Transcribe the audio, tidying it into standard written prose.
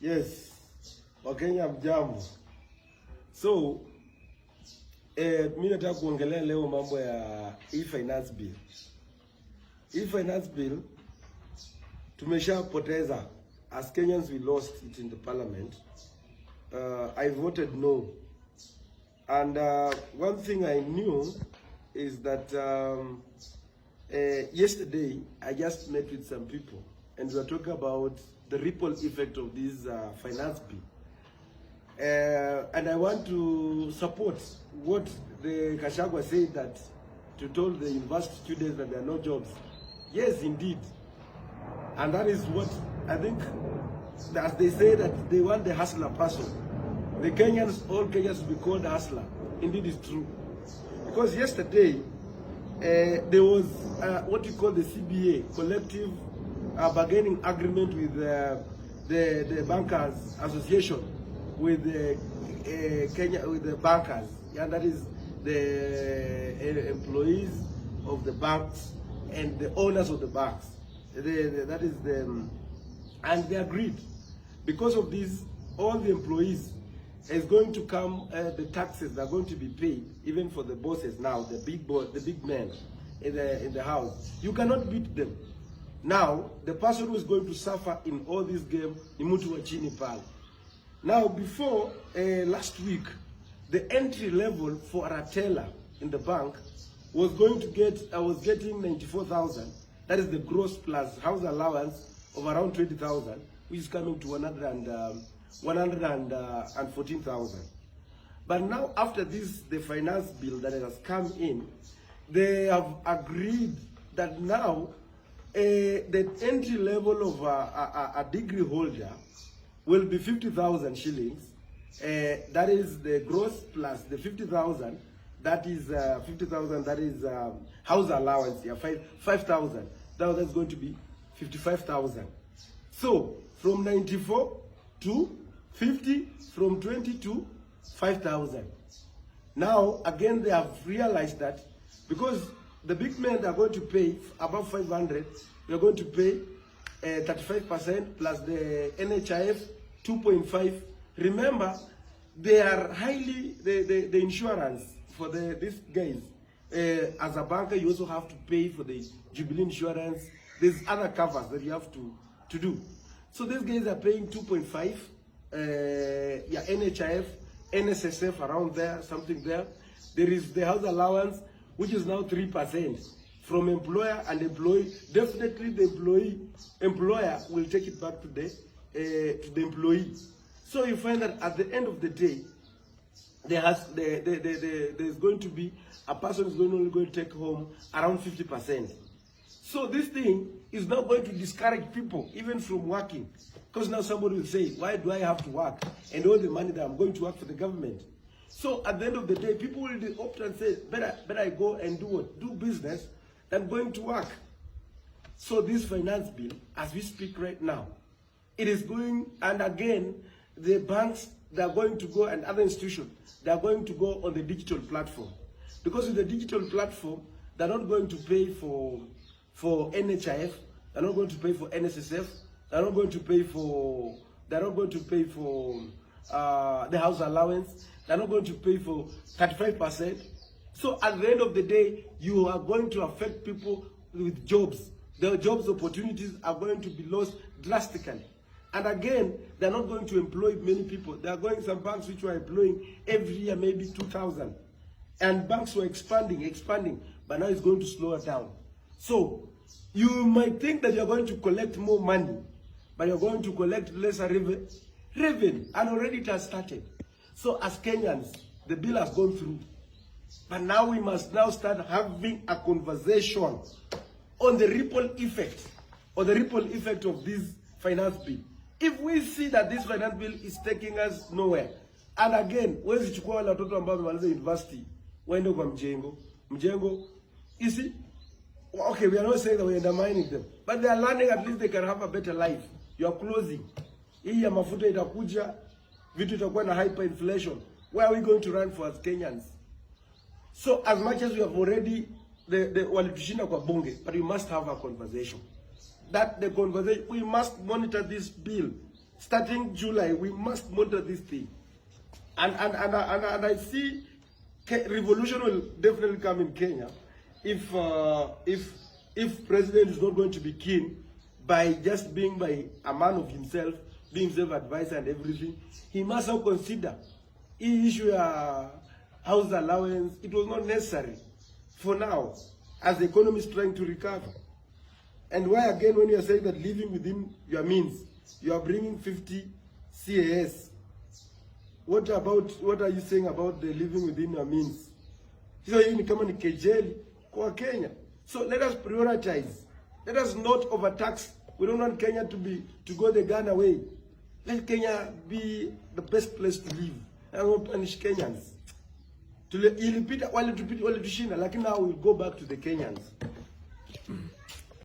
Yes, Wakenya mjambo. So, mimi nataka kuongelea leo mambo ya finance bill. Finance bill tumeshapoteza. As Kenyans we lost it in the parliament. I voted no. And one thing I knew is that yesterday I just met with some people and we were talking about the ripple effect of this finance bill. And I want to support what the Gachagua said, that to told the university students that there are no jobs. Yes, indeed. And that is what I think, as they say that they want the hustler person. The Kenyans, all Kenyans will be called hustler. Indeed, it's true. Because yesterday, there was what you call the CBA, collective bargaining agreement with the Bankers Association, with Kenya, with the bankers. Yeah, that is the employees of the banks and the owners of the banks. That is the, and they agreed. Because of this, all the employees is going to come. The taxes are going to be paid, even for the bosses now, the big men in the house. You cannot beat them. Now, the person who is going to suffer in all this game, ni mtu wa chini pale. Now, before last week, the entry level for a teller in the bank was going to get, I was getting 94,000. That is the gross plus house allowance of around 20,000, which is coming to 114,000. But now, after this, the finance bill that has come in, they have agreed that now the entry level of a degree holder will be 50,000 shillings. That is the gross plus the 50,000. That is 50,000. That is house allowance. Yeah, 5,000. Now that's going to be 55,000. So from 94 to 50, from 20 to 5,000. Now again they have realized that because the big men are going to pay above 500, we are going to pay 35% plus the NHIF 2.5. Remember, they are highly the insurance for these guys. As a banker, you also have to pay for the Jubilee insurance. There's other covers that you have to do. So these guys are paying 2.5. Yeah, NHIF, NSSF around there, something there. There is the house allowance, which is now 3% from employer and employee. Definitely the employer will take it back to the employee. So you find that at the end of the day, there's going to be a person is only going to take home around 50%. So this thing is not going to discourage people even from working, because now somebody will say, why do I have to work and all the money that I'm going to work for the government? So at the end of the day, people will opt and say, better I go and do what? Do business than going to work. So this finance bill, as we speak right now, it is going, and again, the banks, they are going to go, and other institutions, they are going to go on the digital platform. Because with the digital platform, they're not going to pay for NHIF, they're not going to pay for NSSF, they're not going to pay for the house allowance, they're not going to pay for 35%. So at the end of the day, you are going to affect people with jobs. The jobs opportunities are going to be lost drastically. And again, they're not going to employ many people. There are going some banks which were employing every year maybe 2,000. And banks were expanding, but now it's going to slow down. So you might think that you're going to collect more money, but you're going to collect lesser revenue, and already it has started. So as Kenyans, the bill has gone through. But now we must now start having a conversation on the ripple effect, or the ripple effect of this finance bill. If we see that this finance bill is taking us nowhere, and again, wezi chukua wale watoto ambao wamaliza university, waende kwa mjengo, you see, okay, we are not saying that we are undermining them, but they are learning, at least they can have a better life. You are closing. Hii ya mafuta itakuja, vitu itakuwa na hyperinflation. Where are we going to run for as Kenyans? So as much as we have already, the walitushinda kwa bunge, but we must have a conversation. That the conversation, we must monitor this bill starting July, we must monitor this thing. And I see revolution will definitely come in Kenya if president is not going to be keen by just being by a man of himself, being self-advisor and everything. He must now consider he issue a house allowance. It was not necessary for now, as the economy is trying to recover. And why again, when you are saying that living within your means, you are bringing 50 CAS? What are you saying about the living within your means? So hii ni kama ni kukejeli kwa Kenya. So let us prioritize. Let us not overtax. We don't want Kenya to go the Ghana way. Let Kenya be the best place to live. And not punish Kenyans. Ilipita wale tushinda, lakini now we'll go back to the Kenyans.